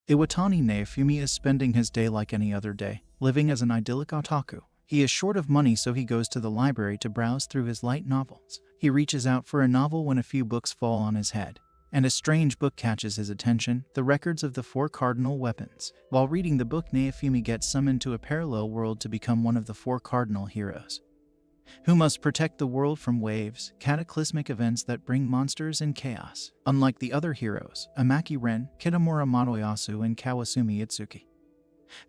Iwatani Naofumi is spending his day like any other day, living as an idyllic otaku. He is short of money, so he goes to the library to browse through his light novels. He reaches out for a novel when a few books fall on his head, and a strange book catches his attention, the records of the 4 cardinal weapons. While reading the book, Naofumi gets summoned to a parallel world to become one of the 4 cardinal heroes, who must protect the world from waves, cataclysmic events that bring monsters and chaos. Unlike the other heroes, Amaki Ren, Kitamura Motoyasu, and Kawasumi Itsuki,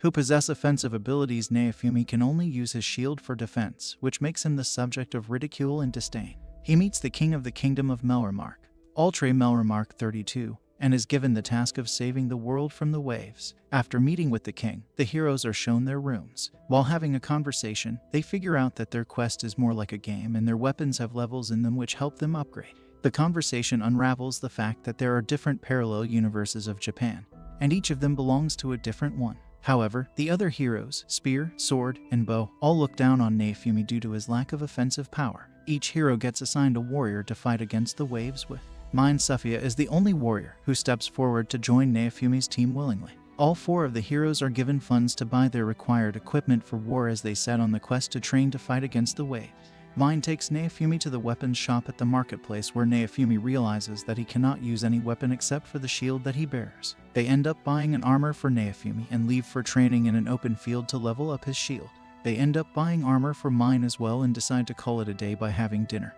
who possess offensive abilities, Naofumi can only use his shield for defense, which makes him the subject of ridicule and disdain. He meets the king of the kingdom of Melremark, Ultra Melremark 32, and is given the task of saving the world from the waves. After meeting with the king, the heroes are shown their rooms. While having a conversation, they figure out that their quest is more like a game and their weapons have levels in them which help them upgrade. The conversation unravels the fact that there are different parallel universes of Japan, and each of them belongs to a different one. However, the other heroes, Spear, Sword, and Bow, all look down on Naofumi due to his lack of offensive power. Each hero gets assigned a warrior to fight against the waves with. Mine Sufia is the only warrior who steps forward to join Naofumi's team willingly. All 4 of the heroes are given funds to buy their required equipment for war as they set on the quest to train to fight against the waves. Mine takes Naofumi to the weapons shop at the marketplace, where Naofumi realizes that he cannot use any weapon except for the shield that he bears. They end up buying an armor for Naofumi and leave for training in an open field to level up his shield. They end up buying armor for Mine as well and decide to call it a day by having dinner,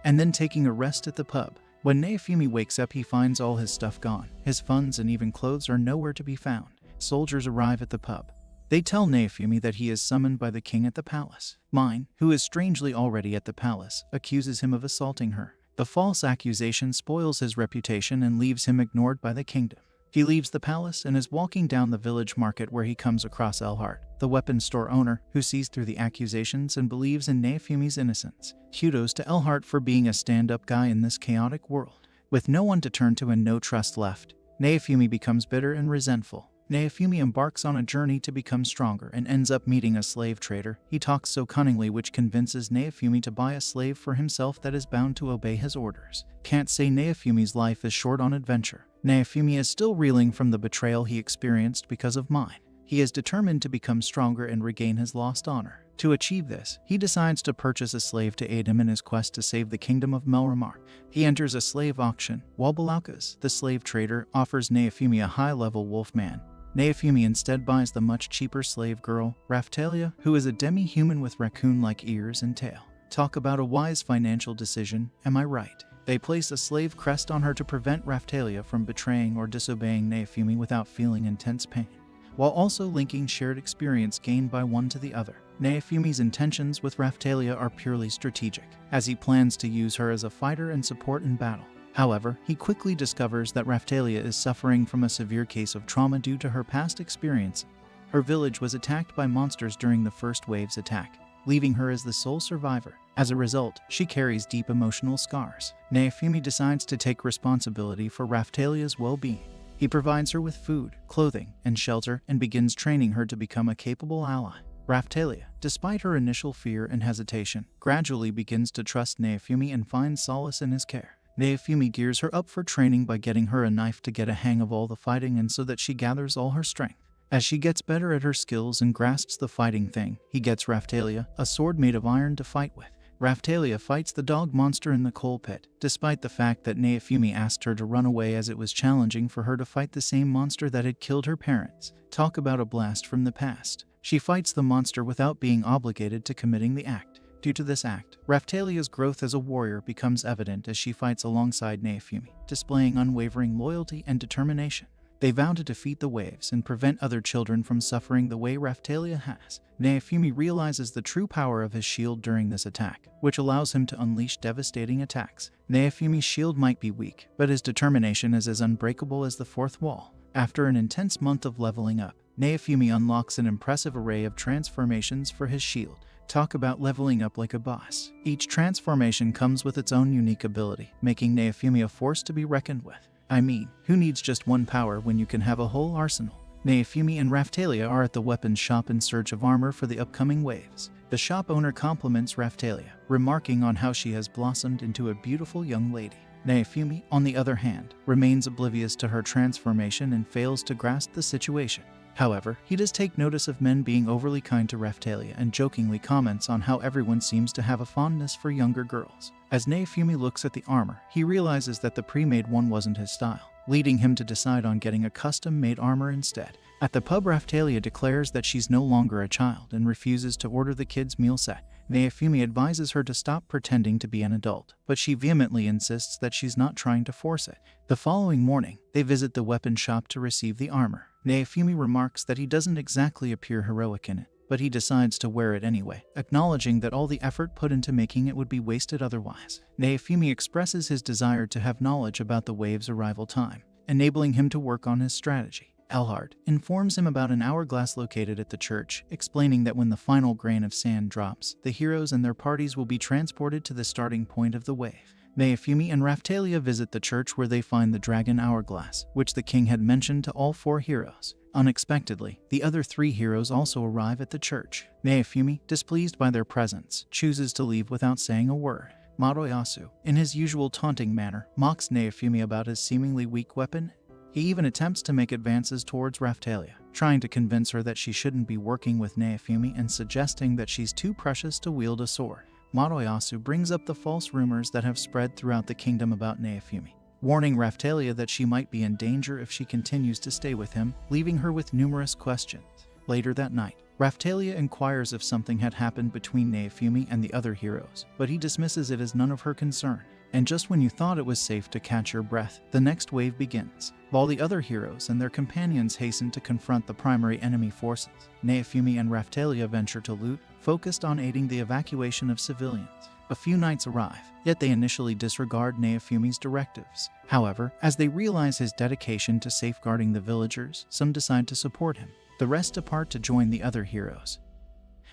and then taking a rest at the pub. When Naofumi wakes up, he finds all his stuff gone. His funds and even clothes are nowhere to be found. Soldiers arrive at the pub. They tell Naofumi that he is summoned by the king at the palace. Mine, who is strangely already at the palace, accuses him of assaulting her. The false accusation spoils his reputation and leaves him ignored by the kingdom. He leaves the palace and is walking down the village market where he comes across Elhart, the weapons store owner, who sees through the accusations and believes in Naofumi's innocence. Kudos to Elhart for being a stand-up guy in this chaotic world. With no one to turn to and no trust left, Naofumi becomes bitter and resentful. Naofumi embarks on a journey to become stronger and ends up meeting a slave trader. He talks so cunningly which convinces Naofumi to buy a slave for himself that is bound to obey his orders. Can't say Naofumi's life is short on adventure. Naofumi is still reeling from the betrayal he experienced because of Mine. He is determined to become stronger and regain his lost honor. To achieve this, he decides to purchase a slave to aid him in his quest to save the kingdom of Melremark. He enters a slave auction, while Balaukas, the slave trader, offers Naofumi a high-level wolf man. Naofumi instead buys the much cheaper slave girl, Raphtalia, who is a demi-human with raccoon-like ears and tail. Talk about a wise financial decision, am I right? They place a slave crest on her to prevent Raphtalia from betraying or disobeying Naofumi without feeling intense pain, while also linking shared experience gained by one to the other. Naofumi's intentions with Raphtalia are purely strategic, as he plans to use her as a fighter and support in battle. However, he quickly discovers that Raphtalia is suffering from a severe case of trauma due to her past experience. Her village was attacked by monsters during the first wave's attack, leaving her as the sole survivor. As a result, she carries deep emotional scars. Naofumi decides to take responsibility for Raphtalia's well-being. He provides her with food, clothing, and shelter and begins training her to become a capable ally. Raphtalia, despite her initial fear and hesitation, gradually begins to trust Naofumi and finds solace in his care. Naofumi gears her up for training by getting her a knife to get a hang of all the fighting and so that she gathers all her strength. As she gets better at her skills and grasps the fighting thing, he gets Raphtalia a sword made of iron to fight with. Raphtalia fights the dog monster in the coal pit, despite the fact that Naofumi asked her to run away as it was challenging for her to fight the same monster that had killed her parents. Talk about a blast from the past. She fights the monster without being obligated to committing the act. Due to this act, Raphtalia's growth as a warrior becomes evident as she fights alongside Naofumi, displaying unwavering loyalty and determination. They vow to defeat the waves and prevent other children from suffering the way Raphtalia has. Naofumi realizes the true power of his shield during this attack, which allows him to unleash devastating attacks. Naofumi's shield might be weak, but his determination is as unbreakable as the fourth wall. After an intense month of leveling up, Naofumi unlocks an impressive array of transformations for his shield. Talk about leveling up like a boss. Each transformation comes with its own unique ability, making Naofumi a force to be reckoned with. I mean, who needs just one power when you can have a whole arsenal? Naofumi and Raphtalia are at the weapons shop in search of armor for the upcoming waves. The shop owner compliments Raphtalia, remarking on how she has blossomed into a beautiful young lady. Naofumi, on the other hand, remains oblivious to her transformation and fails to grasp the situation. However, he does take notice of men being overly kind to Raphtalia and jokingly comments on how everyone seems to have a fondness for younger girls. As Naofumi looks at the armor, he realizes that the pre-made one wasn't his style, leading him to decide on getting a custom-made armor instead. At the pub, Raphtalia declares that she's no longer a child and refuses to order the kids' meal set. Naofumi advises her to stop pretending to be an adult, but she vehemently insists that she's not trying to force it. The following morning, they visit the weapon shop to receive the armor. Naofumi remarks that he doesn't exactly appear heroic in it, but he decides to wear it anyway, acknowledging that all the effort put into making it would be wasted otherwise. Naofumi expresses his desire to have knowledge about the wave's arrival time, enabling him to work on his strategy. Elhard informs him about an hourglass located at the church, explaining that when the final grain of sand drops, the heroes and their parties will be transported to the starting point of the wave. Naofumi and Raphtalia visit the church where they find the dragon hourglass, which the king had mentioned to all 4 heroes. Unexpectedly, the other 3 heroes also arrive at the church. Naofumi, displeased by their presence, chooses to leave without saying a word. Notorious, in his usual taunting manner, mocks Naofumi about his seemingly weak weapon. He even attempts to make advances towards Raphtalia, trying to convince her that she shouldn't be working with Naofumi and suggesting that she's too precious to wield a sword. Notorious brings up the false rumors that have spread throughout the kingdom about Naofumi, warning Raphtalia that she might be in danger if she continues to stay with him, leaving her with numerous questions. Later that night, Raphtalia inquires if something had happened between Naofumi and the other heroes, but he dismisses it as none of her concern. And just when you thought it was safe to catch your breath, the next wave begins. While the other heroes and their companions hasten to confront the primary enemy forces, Naofumi and Raphtalia venture to loot, focused on aiding the evacuation of civilians. A few knights arrive, yet they initially disregard Naofumi's directives. However, as they realize his dedication to safeguarding the villagers, some decide to support him. The rest depart to join the other heroes,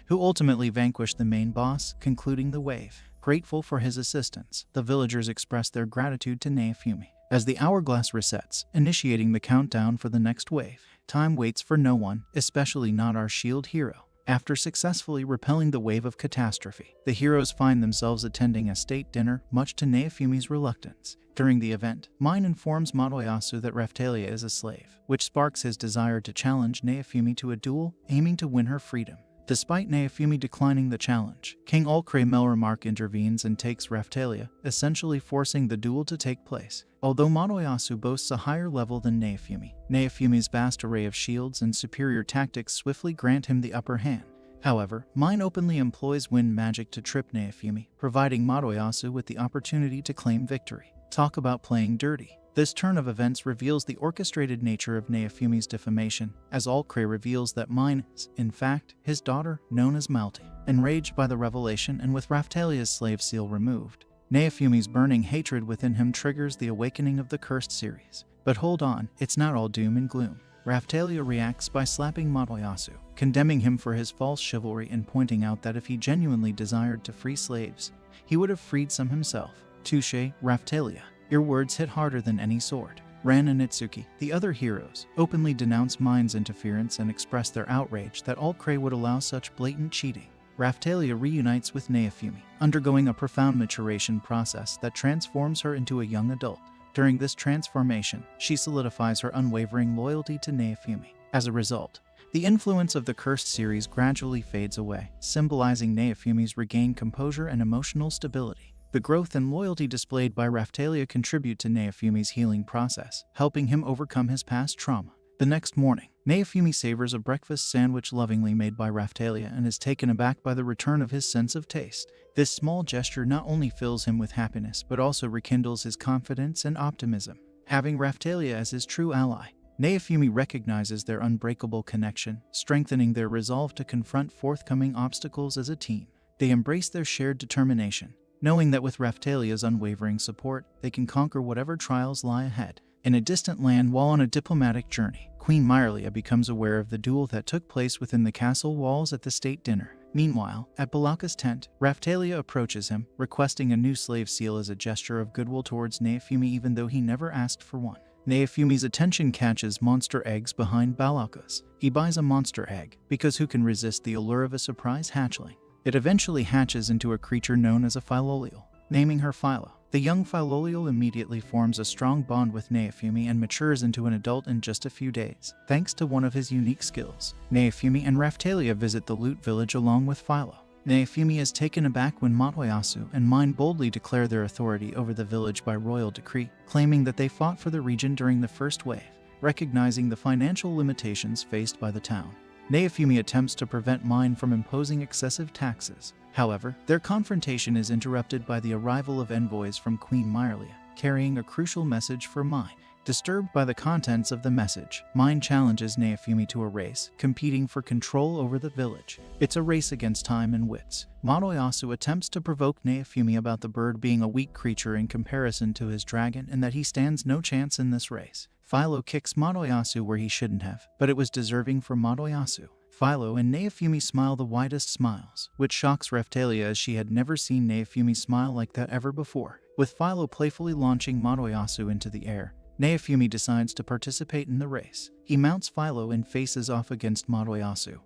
who ultimately vanquish the main boss, concluding the wave. Grateful for his assistance, the villagers express their gratitude to Naofumi. As the hourglass resets, initiating the countdown for the next wave, time waits for no one, especially not our shield hero. After successfully repelling the wave of catastrophe, the heroes find themselves attending a state dinner, much to Naofumi's reluctance. During the event, Mine informs Notorious that Raphtalia is a slave, which sparks his desire to challenge Naofumi to a duel, aiming to win her freedom. Despite Naofumi declining the challenge, King Alcré Melremark intervenes and takes Raphtalia, essentially forcing the duel to take place. Although Notorious boasts a higher level than Naofumi, Naofumi's vast array of shields and superior tactics swiftly grant him the upper hand. However, Mine openly employs wind magic to trip Naofumi, providing Notorious with the opportunity to claim victory. Talk about playing dirty. This turn of events reveals the orchestrated nature of Naofumi's defamation, as Alcré reveals that Mine is, in fact, his daughter, known as Malti. Enraged by the revelation and with Raphtalia's slave seal removed, Naofumi's burning hatred within him triggers the awakening of the Cursed series. But hold on, it's not all doom and gloom. Raphtalia reacts by slapping Notorious, condemning him for his false chivalry and pointing out that if he genuinely desired to free slaves, he would have freed some himself. Touché, Raphtalia. Your words hit harder than any sword. Ran and Itsuki, the other heroes, openly denounce Mine's interference and express their outrage that Alcré would allow such blatant cheating. Raphtalia reunites with Naofumi, undergoing a profound maturation process that transforms her into a young adult. During this transformation, she solidifies her unwavering loyalty to Naofumi. As a result, the influence of the Cursed series gradually fades away, symbolizing Naofumi's regained composure and emotional stability. The growth and loyalty displayed by Raphtalia contribute to Naofumi's healing process, helping him overcome his past trauma. The next morning, Naofumi savors a breakfast sandwich lovingly made by Raphtalia and is taken aback by the return of his sense of taste. This small gesture not only fills him with happiness but also rekindles his confidence and optimism. Having Raphtalia as his true ally, Naofumi recognizes their unbreakable connection, strengthening their resolve to confront forthcoming obstacles as a team. They embrace their shared determination, knowing that with Raphtalia's unwavering support, they can conquer whatever trials lie ahead. In a distant land while on a diplomatic journey, Queen Myrlia becomes aware of the duel that took place within the castle walls at the state dinner. Meanwhile, at Balaka's tent, Raphtalia approaches him, requesting a new slave seal as a gesture of goodwill towards Naofumi even though he never asked for one. Naofumi's attention catches monster eggs behind Balaka's. He buys a monster egg, because who can resist the allure of a surprise hatchling? It eventually hatches into a creature known as a Philolial, naming her Philo. The young Philolio immediately forms a strong bond with Neofumi and matures into an adult in just a few days, thanks to one of his unique skills. Neofumi and Raphtalia visit the Loot Village along with Philo. Neofumi is taken aback when Motoyasu and Mine boldly declare their authority over the village by royal decree, claiming that they fought for the region during the first wave, recognizing the financial limitations faced by the town. Neofumi attempts to prevent Mine from imposing excessive taxes. However, their confrontation is interrupted by the arrival of envoys from Queen Myrlia, carrying a crucial message for Mine. Disturbed by the contents of the message, Mine challenges Neofumi to a race, competing for control over the village. It's a race against time and wits. Motoyasu attempts to provoke Neofumi about the bird being a weak creature in comparison to his dragon and that he stands no chance in this race. Philo kicks Motoyasu where he shouldn't have, but it was deserving for Motoyasu. Philo and Neofumi smile the widest smiles, which shocks Raphtalia as she had never seen Neofumi smile like that ever before. With Philo playfully launching Motoyasu into the air, Neofumi decides to participate in the race. He mounts Philo and faces off against Motoyasu,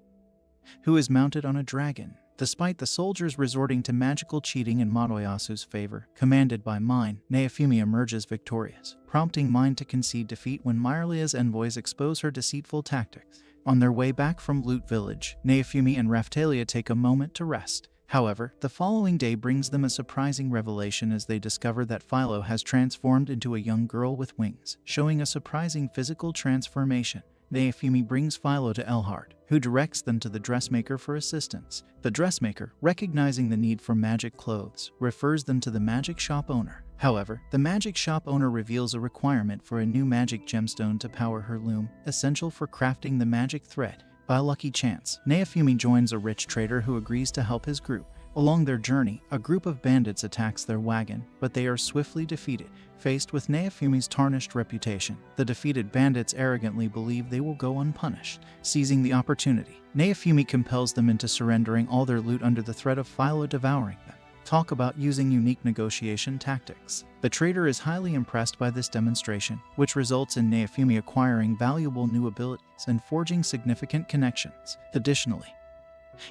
who is mounted on a dragon. Despite the soldiers resorting to magical cheating in Motoyasu's favor, commanded by Mine, Neofumi emerges victorious, prompting Mine to concede defeat when Myrlia's envoys expose her deceitful tactics. On their way back from Loot Village, Neofumi and Raphtalia take a moment to rest. However, the following day brings them a surprising revelation as they discover that Philo has transformed into a young girl with wings, showing a surprising physical transformation. Neofumi brings Philo to Elhard, who directs them to the dressmaker for assistance. The dressmaker, recognizing the need for magic clothes, refers them to the magic shop owner. However, the magic shop owner reveals a requirement for a new magic gemstone to power her loom, essential for crafting the magic thread. By lucky chance, Neofumi joins a rich trader who agrees to help his group. Along their journey, a group of bandits attacks their wagon, but they are swiftly defeated. Faced with Neofumi's tarnished reputation, the defeated bandits arrogantly believe they will go unpunished. Seizing the opportunity, Neofumi compels them into surrendering all their loot under the threat of Philo devouring them. Talk about using unique negotiation tactics. The trader is highly impressed by this demonstration, which results in Neofumi acquiring valuable new abilities and forging significant connections. Additionally,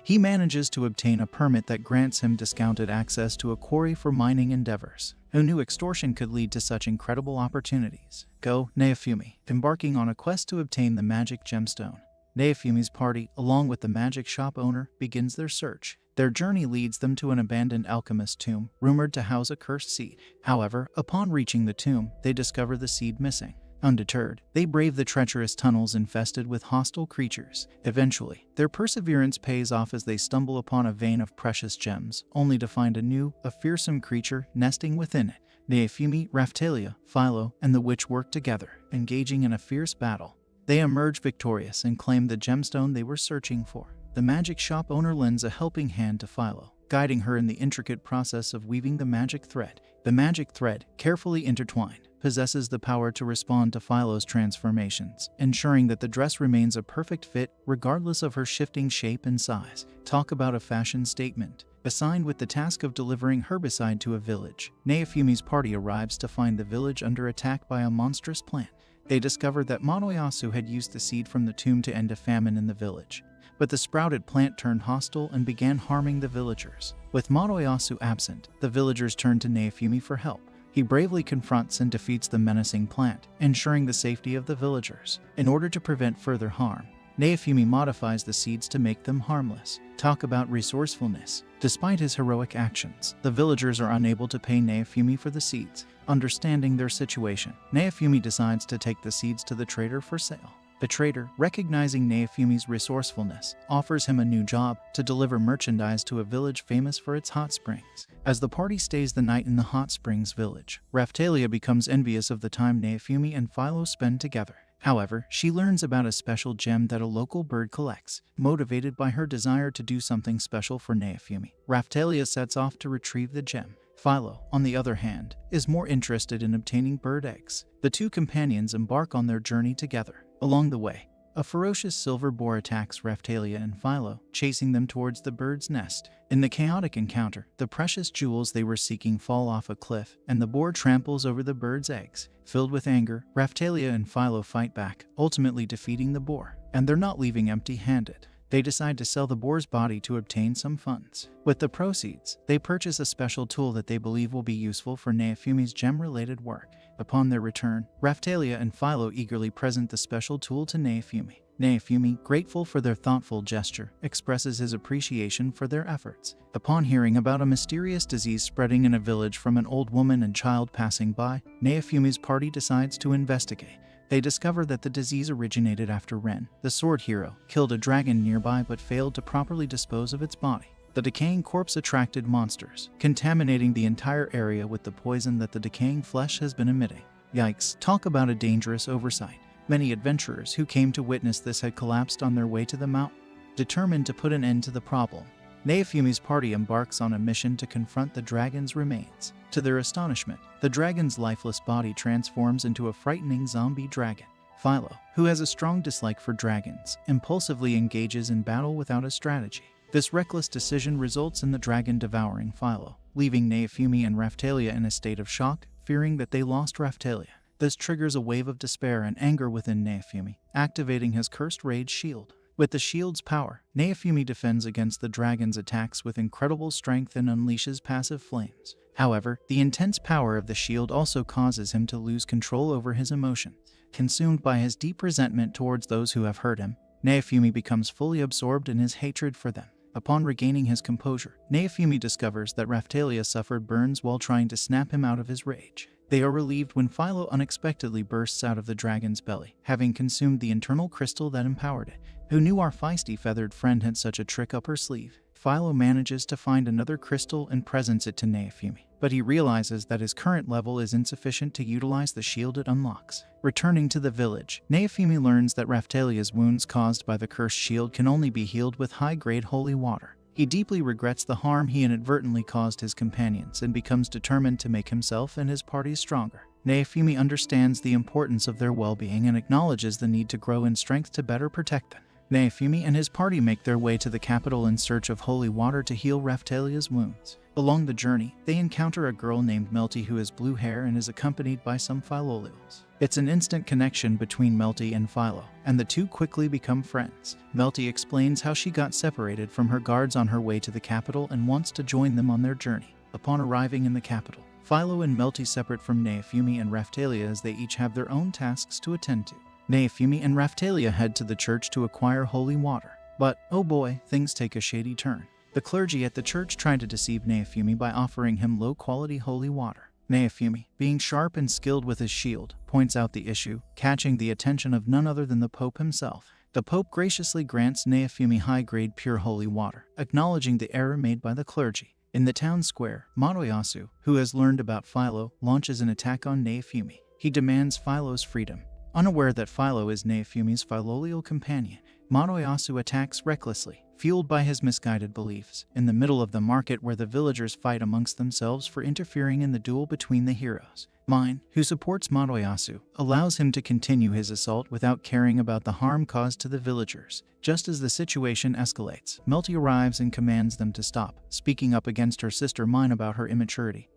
he manages to obtain a permit that grants him discounted access to a quarry for mining endeavors. Who knew extortion could lead to such incredible opportunities? Go, Neofumi, embarking on a quest to obtain the magic gemstone. Neofumi's party, along with the magic shop owner, begins their search. Their journey leads them to an abandoned alchemist tomb, rumored to house a cursed seed. However, upon reaching the tomb, they discover the seed missing. Undeterred, they brave the treacherous tunnels infested with hostile creatures. Eventually, their perseverance pays off as they stumble upon a vein of precious gems, only to find a fearsome creature nesting within it. Neofumi, Raphtalia, Philo, and the witch work together, engaging in a fierce battle. They emerge victorious and claim the gemstone they were searching for. The magic shop owner lends a helping hand to Philo, guiding her in the intricate process of weaving the magic thread. The magic thread, carefully intertwined, possesses the power to respond to Philo's transformations, ensuring that the dress remains a perfect fit regardless of her shifting shape and size. Talk about a fashion statement. Assigned with the task of delivering herbicide to a village, Neofumi's party arrives to find the village under attack by a monstrous plant. They discover that Motoyasu had used the seed from the tomb to end a famine in the village. But the sprouted plant turned hostile and began harming the villagers. With Motoyasu absent, the villagers turn to Neofumi for help. He bravely confronts and defeats the menacing plant, ensuring the safety of the villagers. In order to prevent further harm, Neofumi modifies the seeds to make them harmless. Talk about resourcefulness. Despite his heroic actions, the villagers are unable to pay Neofumi for the seeds. Understanding their situation, Neofumi decides to take the seeds to the trader for sale. The trader, recognizing Neofumi's resourcefulness, offers him a new job to deliver merchandise to a village famous for its hot springs. As the party stays the night in the hot springs village, Raphtalia becomes envious of the time Neofumi and Philo spend together. However, she learns about a special gem that a local bird collects. Motivated by her desire to do something special for Neofumi, Raphtalia sets off to retrieve the gem. Philo, on the other hand, is more interested in obtaining bird eggs. The two companions embark on their journey together. Along the way, a ferocious silver boar attacks Raphtalia and Philo, chasing them towards the bird's nest. In the chaotic encounter, the precious jewels they were seeking fall off a cliff, and the boar tramples over the bird's eggs. Filled with anger, Raphtalia and Philo fight back, ultimately defeating the boar. And they're not leaving empty-handed. They decide to sell the boar's body to obtain some funds. With the proceeds, they purchase a special tool that they believe will be useful for Neofumi's gem-related work. Upon their return, Raphtalia and Philo eagerly present the special tool to Neofumi. Neofumi, grateful for their thoughtful gesture, expresses his appreciation for their efforts. Upon hearing about a mysterious disease spreading in a village from an old woman and child passing by, Neofumi's party decides to investigate. They discover that the disease originated after Ren, the sword hero, killed a dragon nearby but failed to properly dispose of its body. The decaying corpse attracted monsters, contaminating the entire area with the poison that the decaying flesh has been emitting. Yikes, talk about a dangerous oversight. Many adventurers who came to witness this had collapsed on their way to the mountain. Determined to put an end to the problem, Neofumi's party embarks on a mission to confront the dragon's remains. To their astonishment, the dragon's lifeless body transforms into a frightening zombie dragon. Philo, who has a strong dislike for dragons, impulsively engages in battle without a strategy. This reckless decision results in the dragon devouring Philo, leaving Neofumi and Raphtalia in a state of shock, fearing that they lost Raphtalia. This triggers a wave of despair and anger within Neofumi, activating his cursed rage shield. With the shield's power, Neofumi defends against the dragon's attacks with incredible strength and unleashes passive flames. However, the intense power of the shield also causes him to lose control over his emotions. Consumed by his deep resentment towards those who have hurt him, Neofumi becomes fully absorbed in his hatred for them. Upon regaining his composure, Neofumi discovers that Raphtalia suffered burns while trying to snap him out of his rage. They are relieved when Philo unexpectedly bursts out of the dragon's belly, having consumed the internal crystal that empowered it. Who knew our feisty feathered friend had such a trick up her sleeve? Philo manages to find another crystal and presents it to Neofumi, but he realizes that his current level is insufficient to utilize the shield it unlocks. Returning to the village, Neofumi learns that Raphtalia's wounds caused by the cursed shield can only be healed with high-grade holy water. He deeply regrets the harm he inadvertently caused his companions and becomes determined to make himself and his party stronger. Neofumi understands the importance of their well-being and acknowledges the need to grow in strength to better protect them. Neofumi and his party make their way to the capital in search of holy water to heal Raphtalia's wounds. Along the journey, they encounter a girl named Melty who has blue hair and is accompanied by some Philolials. It's an instant connection between Melty and Philo, and the two quickly become friends. Melty explains how she got separated from her guards on her way to the capital and wants to join them on their journey. Upon arriving in the capital, Philo and Melty separate from Neofumi and Raphtalia as they each have their own tasks to attend to. Neofumi and Raphtalia head to the church to acquire holy water. But, oh boy, things take a shady turn. The clergy at the church try to deceive Neofumi by offering him low-quality holy water. Neofumi, being sharp and skilled with his shield, points out the issue, catching the attention of none other than the Pope himself. The Pope graciously grants Neofumi high-grade pure holy water, acknowledging the error made by the clergy. In the town square, Notorious, who has learned about Philo, launches an attack on Neofumi. He demands Philo's freedom. Unaware that Philo is Neofumi's Philolial companion, Notorious attacks recklessly, fueled by his misguided beliefs, in the middle of the market where the villagers fight amongst themselves for interfering in the duel between the heroes. Mine, who supports Notorious, allows him to continue his assault without caring about the harm caused to the villagers. Just as the situation escalates, Melty arrives and commands them to stop, speaking up against her sister Mine about her immaturity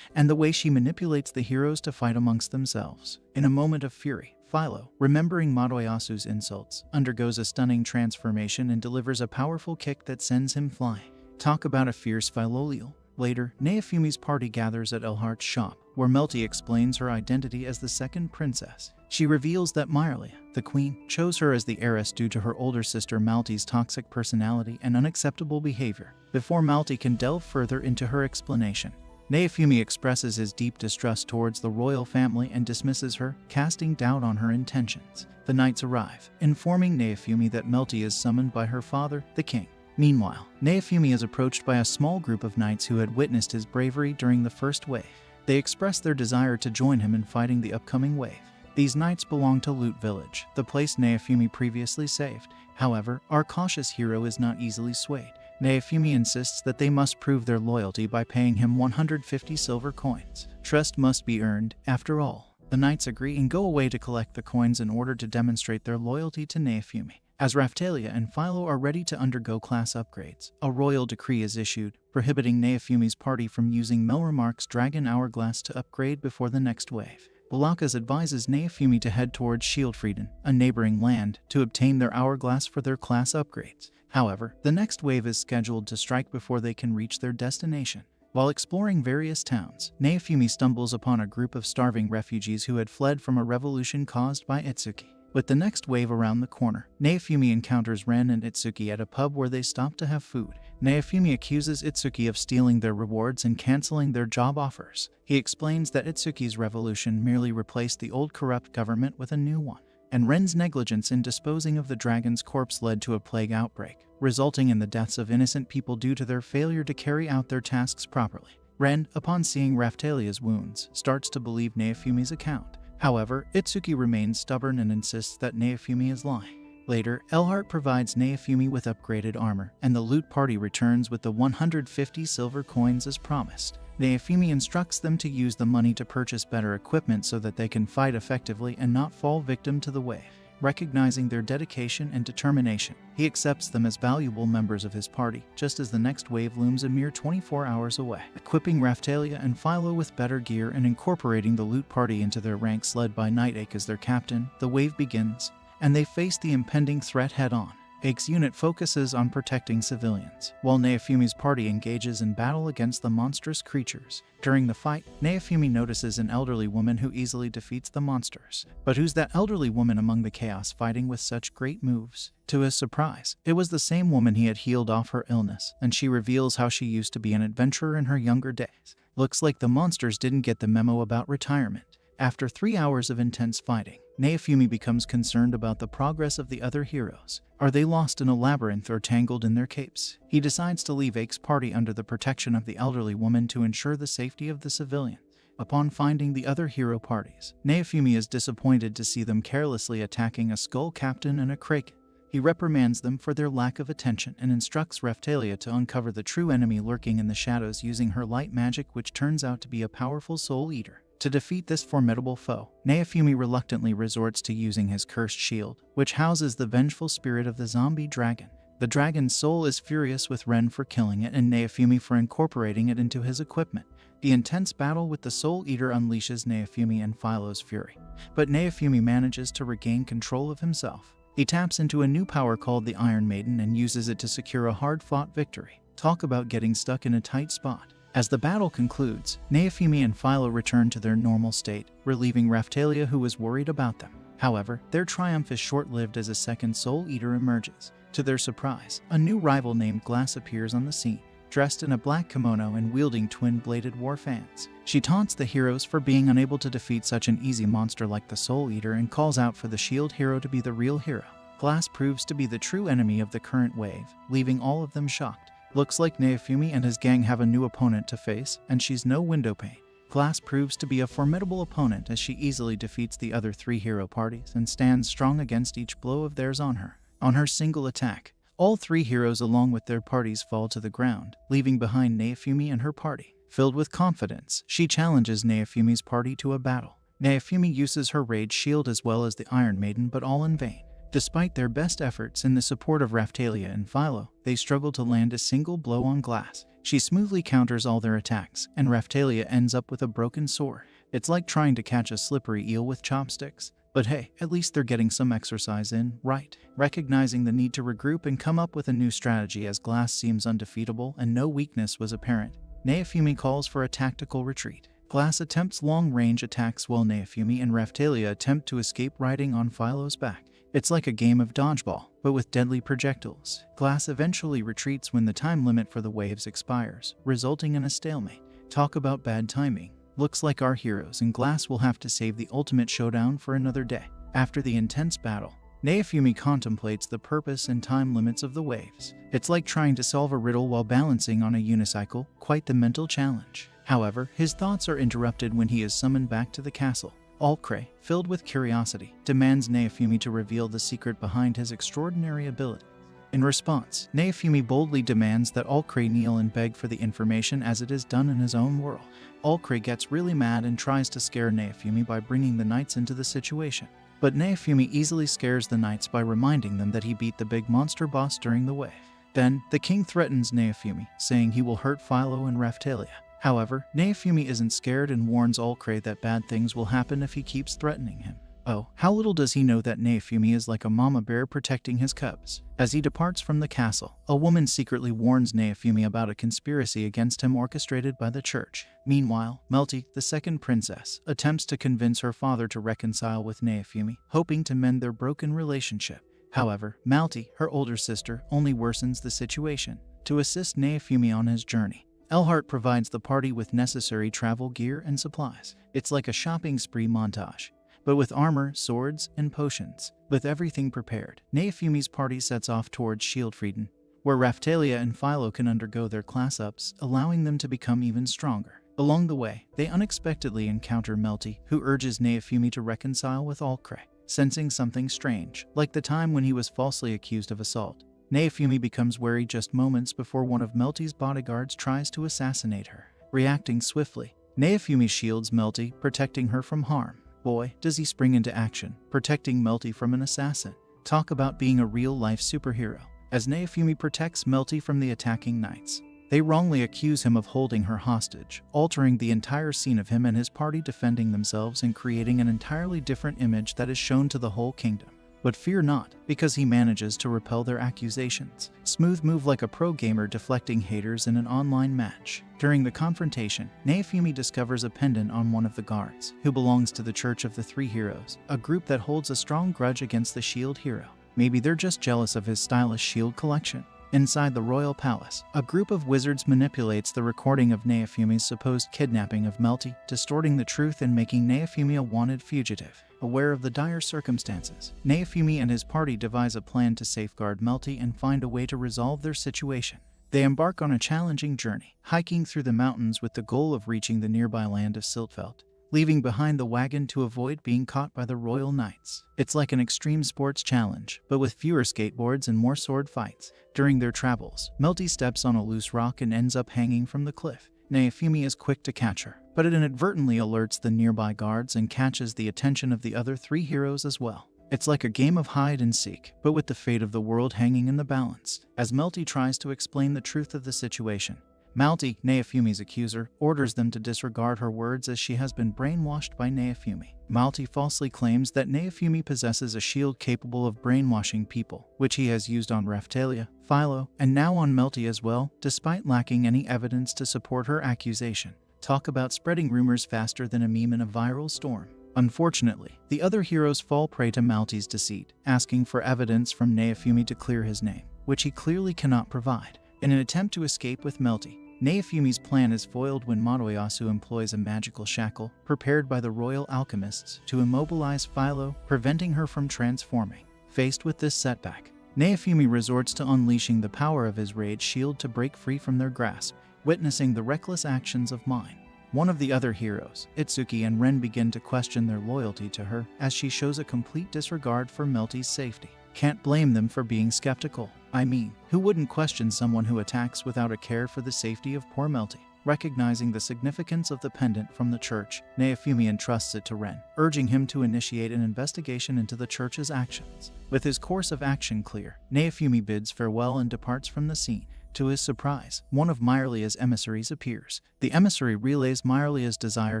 and the way she manipulates the heroes to fight amongst themselves. In a moment of fury, Philo, remembering Notorious's insults, undergoes a stunning transformation and delivers a powerful kick that sends him flying. Talk about a fierce Philolial. Later, Neofumi's party gathers at Elhart's shop, where Melty explains her identity as the second princess. She reveals that Myrlia, the queen, chose her as the heiress due to her older sister Malty's toxic personality and unacceptable behavior. Before Malty can delve further into her explanation, Neofumi expresses his deep distrust towards the royal family and dismisses her, casting doubt on her intentions. The knights arrive, informing Neofumi that Melty is summoned by her father, the king. Meanwhile, Neofumi is approached by a small group of knights who had witnessed his bravery during the first wave. They express their desire to join him in fighting the upcoming wave. These knights belong to Loot Village, the place Neofumi previously saved. However, our cautious hero is not easily swayed. Neofumi insists that they must prove their loyalty by paying him 150 silver coins. Trust must be earned, after all. The knights agree and go away to collect the coins in order to demonstrate their loyalty to Neofumi. As Raphtalia and Philo are ready to undergo class upgrades, a royal decree is issued, prohibiting Neofumi's party from using Melremark's Dragon Hourglass to upgrade before the next wave. Balakas advises Naofumi to head towards Shieldfrieden, a neighboring land, to obtain their hourglass for their class upgrades. However, the next wave is scheduled to strike before they can reach their destination. While exploring various towns, Naofumi stumbles upon a group of starving refugees who had fled from a revolution caused by Itsuki. With the next wave around the corner, Naofumi encounters Ren and Itsuki at a pub where they stop to have food. Naofumi accuses Itsuki of stealing their rewards and canceling their job offers. He explains that Itsuki's revolution merely replaced the old corrupt government with a new one, and Ren's negligence in disposing of the dragon's corpse led to a plague outbreak, resulting in the deaths of innocent people due to their failure to carry out their tasks properly. Ren, upon seeing Raphtalia's wounds, starts to believe Naofumi's account. However, Itsuki remains stubborn and insists that Naofumi is lying. Later, Elhart provides Naofumi with upgraded armor, and the loot party returns with the 150 silver coins as promised. Naofumi instructs them to use the money to purchase better equipment so that they can fight effectively and not fall victim to the wave. Recognizing their dedication and determination, he accepts them as valuable members of his party, just as the next wave looms a mere 24 hours away. Equipping Raphtalia and Philo with better gear and incorporating the loot party into their ranks led by Night-Ake as their captain, the wave begins, and they face the impending threat head-on. Ake's unit focuses on protecting civilians, while Naofumi's party engages in battle against the monstrous creatures. During the fight, Naofumi notices an elderly woman who easily defeats the monsters. But who's that elderly woman among the chaos fighting with such great moves? To his surprise, it was the same woman he had healed off her illness, and she reveals how she used to be an adventurer in her younger days. Looks like the monsters didn't get the memo about retirement. After 3 hours of intense fighting, Naofumi becomes concerned about the progress of the other heroes. Are they lost in a labyrinth or tangled in their capes? He decides to leave Ake's party under the protection of the elderly woman to ensure the safety of the civilians. Upon finding the other hero parties, Naofumi is disappointed to see them carelessly attacking a skull captain and a kraken. He reprimands them for their lack of attention and instructs Raphtalia to uncover the true enemy lurking in the shadows using her light magic, which turns out to be a powerful soul eater. To defeat this formidable foe, Naofumi reluctantly resorts to using his cursed shield, which houses the vengeful spirit of the zombie dragon. The dragon's soul is furious with Ren for killing it and Naofumi for incorporating it into his equipment. The intense battle with the Soul Eater unleashes Naofumi and Philo's fury, but Naofumi manages to regain control of himself. He taps into a new power called the Iron Maiden and uses it to secure a hard-fought victory. Talk about getting stuck in a tight spot. As the battle concludes, Naofumi and Philo return to their normal state, relieving Raphtalia, who was worried about them. However, their triumph is short-lived as a second Soul Eater emerges. To their surprise, a new rival named Glass appears on the scene, dressed in a black kimono and wielding twin-bladed war fans. She taunts the heroes for being unable to defeat such an easy monster like the Soul Eater and calls out for the shield hero to be the real hero. Glass proves to be the true enemy of the current wave, leaving all of them shocked. Looks like Naofumi and his gang have a new opponent to face, and she's no windowpane. Glass proves to be a formidable opponent as she easily defeats the other 3 hero parties and stands strong against each blow of theirs on her. On her single attack, all 3 heroes along with their parties fall to the ground, leaving behind Naofumi and her party. Filled with confidence, she challenges Naofumi's party to a battle. Naofumi uses her rage shield as well as the Iron Maiden, but all in vain. Despite their best efforts in the support of Raphtalia and Philo, they struggle to land a single blow on Glass. She smoothly counters all their attacks, and Raphtalia ends up with a broken sword. It's like trying to catch a slippery eel with chopsticks. But hey, at least they're getting some exercise in, right? Recognizing the need to regroup and come up with a new strategy as Glass seems undefeatable and no weakness was apparent, Naofumi calls for a tactical retreat. Glass attempts long-range attacks while Naofumi and Raphtalia attempt to escape riding on Philo's back. It's like a game of dodgeball, but with deadly projectiles. Glass eventually retreats when the time limit for the waves expires, resulting in a stalemate. Talk about bad timing. Looks like our heroes and Glass will have to save the ultimate showdown for another day. After the intense battle, Naofumi contemplates the purpose and time limits of the waves. It's like trying to solve a riddle while balancing on a unicycle, quite the mental challenge. However, his thoughts are interrupted when he is summoned back to the castle. Alcré, filled with curiosity, demands Naofumi to reveal the secret behind his extraordinary ability. In response, Naofumi boldly demands that Alcré kneel and beg for the information as it is done in his own world. Alcré gets really mad and tries to scare Naofumi by bringing the knights into the situation. But Naofumi easily scares the knights by reminding them that he beat the big monster boss during the wave. Then, the king threatens Naofumi, saying he will hurt Philo and Raphtalia. However, Naofumi isn't scared and warns Ulcray that bad things will happen if he keeps threatening him. Oh, how little does he know that Naofumi is like a mama bear protecting his cubs. As he departs from the castle, a woman secretly warns Naofumi about a conspiracy against him orchestrated by the church. Meanwhile, Melty, the second princess, attempts to convince her father to reconcile with Naofumi, hoping to mend their broken relationship. However, Malty, her older sister, only worsens the situation. To assist Naofumi on his journey, Elhart provides the party with necessary travel gear and supplies. It's like a shopping spree montage, but with armor, swords, and potions. With everything prepared, Naofumi's party sets off towards Shieldfrieden, where Raphtalia and Philo can undergo their class-ups, allowing them to become even stronger. Along the way, they unexpectedly encounter Melty, who urges Naofumi to reconcile with Ulcray. Sensing something strange, like the time when he was falsely accused of assault, Naofumi becomes wary just moments before one of Melty's bodyguards tries to assassinate her. Reacting swiftly, Naofumi shields Melty, protecting her from harm. Boy, does he spring into action, protecting Melty from an assassin. Talk about being a real-life superhero. As Naofumi protects Melty from the attacking knights, they wrongly accuse him of holding her hostage, altering the entire scene of him and his party defending themselves and creating an entirely different image that is shown to the whole kingdom. But fear not, because he manages to repel their accusations. Smooth move like a pro gamer deflecting haters in an online match. During the confrontation, Naofumi discovers a pendant on one of the guards, who belongs to the Church of the Three Heroes, a group that holds a strong grudge against the shield hero. Maybe they're just jealous of his stylish shield collection. Inside the royal palace, a group of wizards manipulates the recording of Naofumi's supposed kidnapping of Melty, distorting the truth and making Naofumi a wanted fugitive. Aware of the dire circumstances, Naofumi and his party devise a plan to safeguard Melty and find a way to resolve their situation. They embark on a challenging journey, hiking through the mountains with the goal of reaching the nearby land of Siltfeld, leaving behind the wagon to avoid being caught by the royal knights. It's like an extreme sports challenge, but with fewer skateboards and more sword fights. During their travels, Melty steps on a loose rock and ends up hanging from the cliff. Naofumi is quick to catch her, but it inadvertently alerts the nearby guards and catches the attention of the other three heroes as well. It's like a game of hide and seek, but with the fate of the world hanging in the balance. As Melty tries to explain the truth of the situation, Malty, Naofumi's accuser, orders them to disregard her words as she has been brainwashed by Naofumi. Malty falsely claims that Naofumi possesses a shield capable of brainwashing people, which he has used on Raphtalia, Philo, and now on Melty as well, despite lacking any evidence to support her accusation. Talk about spreading rumors faster than a meme in a viral storm. Unfortunately, the other heroes fall prey to Malty's deceit, asking for evidence from Naofumi to clear his name, which he clearly cannot provide. In an attempt to escape with Melty, Naofumi's plan is foiled when Notorious employs a magical shackle prepared by the royal alchemists to immobilize Philo, preventing her from transforming. Faced with this setback, Naofumi resorts to unleashing the power of his rage shield to break free from their grasp. Witnessing the reckless actions of Mine, one of the other heroes, Itsuki and Ren, begin to question their loyalty to her as she shows a complete disregard for Melty's safety. Can't blame them for being skeptical. I mean, who wouldn't question someone who attacks without a care for the safety of poor Melty? Recognizing the significance of the pendant from the church, Naofumi entrusts it to Ren, urging him to initiate an investigation into the church's actions. With his course of action clear, Naofumi bids farewell and departs from the scene. To his surprise, one of Myrlia's emissaries appears. The emissary relays Myrlia's desire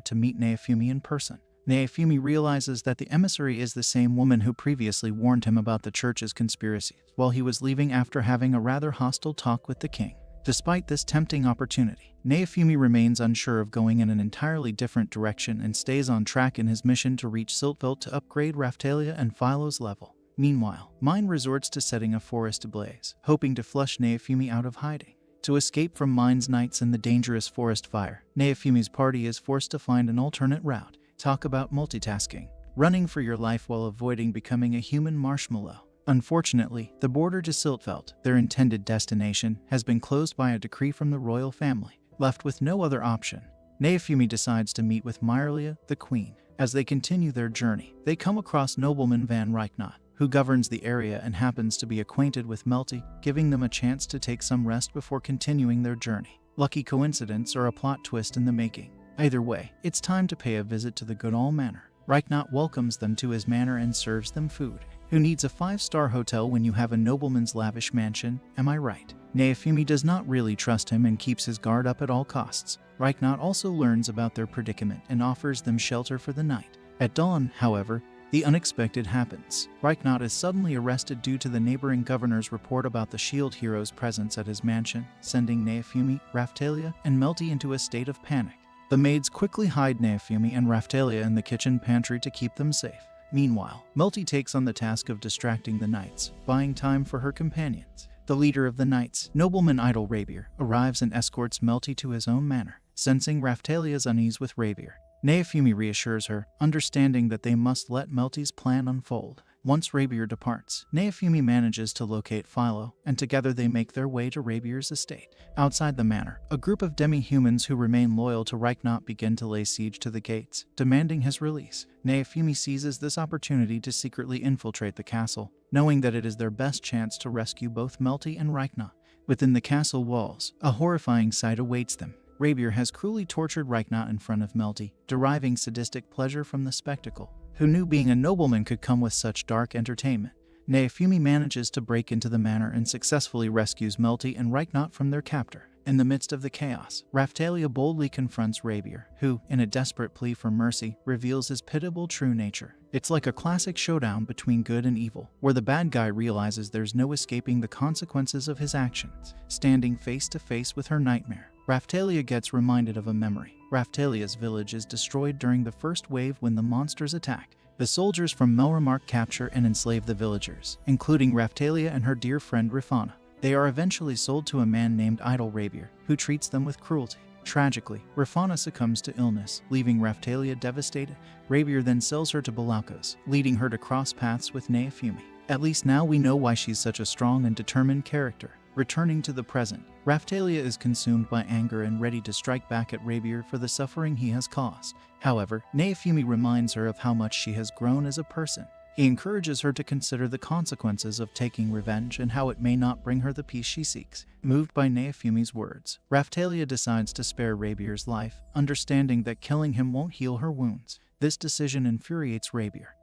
to meet Naofumi in person. Naofumi realizes that the emissary is the same woman who previously warned him about the church's conspiracies while he was leaving after having a rather hostile talk with the king. Despite this tempting opportunity, Naofumi remains unsure of going in an entirely different direction and stays on track in his mission to reach Siltveld to upgrade Raphtalia and Philo's level. Meanwhile, Mine resorts to setting a forest ablaze, hoping to flush Naofumi out of hiding. To escape from Mine's knights and the dangerous forest fire, Naofumi's party is forced to find an alternate route. Talk about multitasking. Running for your life while avoiding becoming a human marshmallow. Unfortunately, the border to Siltveld, their intended destination, has been closed by a decree from the royal family. Left with no other option, Naofumi decides to meet with Myrlia, the queen. As they continue their journey, they come across nobleman Van Reichnot, who governs the area and happens to be acquainted with Melty, giving them a chance to take some rest before continuing their journey. Lucky coincidence or a plot twist in the making. Either way, it's time to pay a visit to the Goodall Manor. Reichnot welcomes them to his manor and serves them food. Who needs a 5-star hotel when you have a nobleman's lavish mansion, am I right? Naofumi does not really trust him and keeps his guard up at all costs. Reichnaut also learns about their predicament and offers them shelter for the night. At dawn, however, the unexpected happens. Reichnaut is suddenly arrested due to the neighboring governor's report about the SHIELD hero's presence at his mansion, sending Neofumi, Raphtalia, and Melty into a state of panic. The maids quickly hide Neofumi and Raphtalia in the kitchen pantry to keep them safe. Meanwhile, Melty takes on the task of distracting the knights, buying time for her companions. The leader of the knights, nobleman Idle Rabier, arrives and escorts Melty to his own manor. Sensing Raphtalia's unease with Rabier, Neofumi reassures her, understanding that they must let Melty's plan unfold. Once Rabier departs, Neofumi manages to locate Philo, and together they make their way to Rabier's estate. Outside the manor, a group of demi-humans who remain loyal to Reichnaut begin to lay siege to the gates, demanding his release. Neofumi seizes this opportunity to secretly infiltrate the castle, knowing that it is their best chance to rescue both Melty and Reichnaut. Within the castle walls, a horrifying sight awaits them. Rabier has cruelly tortured Reichnaut in front of Melty, deriving sadistic pleasure from the spectacle. Who knew being a nobleman could come with such dark entertainment? Neofumi manages to break into the manor and successfully rescues Melty and Reichnaut from their captor. In the midst of the chaos, Raphtalia boldly confronts Rabier, who, in a desperate plea for mercy, reveals his pitiable true nature. It's like a classic showdown between good and evil, where the bad guy realizes there's no escaping the consequences of his actions. Standing face to face with her nightmare, Raphtalia gets reminded of a memory. Raphtalia's village is destroyed during the first wave when the monsters attack. The soldiers from Melremark capture and enslave the villagers, including Raphtalia and her dear friend Rifana. They are eventually sold to a man named Idle Rabier, who treats them with cruelty. Tragically, Rifana succumbs to illness, leaving Raphtalia devastated. Rabier then sells her to Balaukos, leading her to cross paths with Neofumi. At least now we know why she's such a strong and determined character. Returning to the present, Raphtalia is consumed by anger and ready to strike back at Rabier for the suffering he has caused. However, Neofumi reminds her of how much she has grown as a person. He encourages her to consider the consequences of taking revenge and how it may not bring her the peace she seeks. Moved by Neofumi's words, Raphtalia decides to spare Rabier's life, understanding that killing him won't heal her wounds. This decision infuriates Rabier,